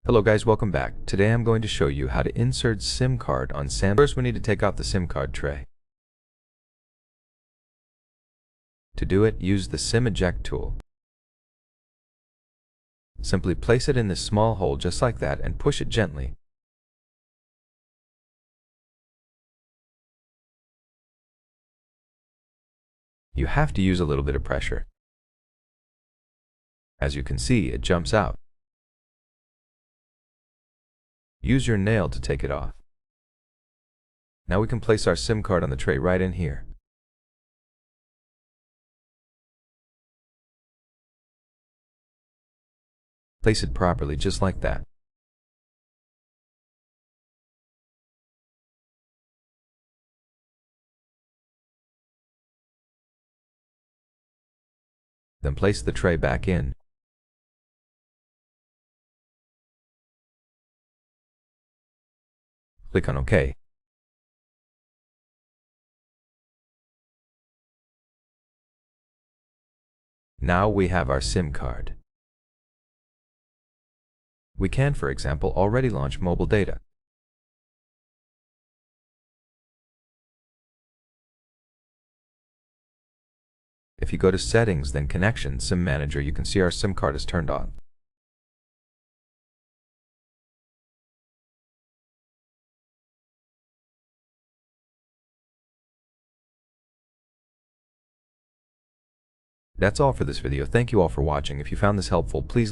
Hello guys, welcome back. Today I'm going to show you how to insert SIM card on Samsung. First we need to take out the SIM card tray. To do it, use the SIM eject tool. Simply place it in this small hole just like that and push it gently. You have to use a little bit of pressure. As you can see, it jumps out. Use your nail to take it off. Now we can place our SIM card on the tray right in here. Place it properly just like that. Then place the tray back in. Click on OK. Now we have our SIM card. We can, for example, already launch mobile data. If you go to Settings, then Connections, SIM Manager, you can see our SIM card is turned on. That's all for this video. Thank you all for watching. If you found this helpful, please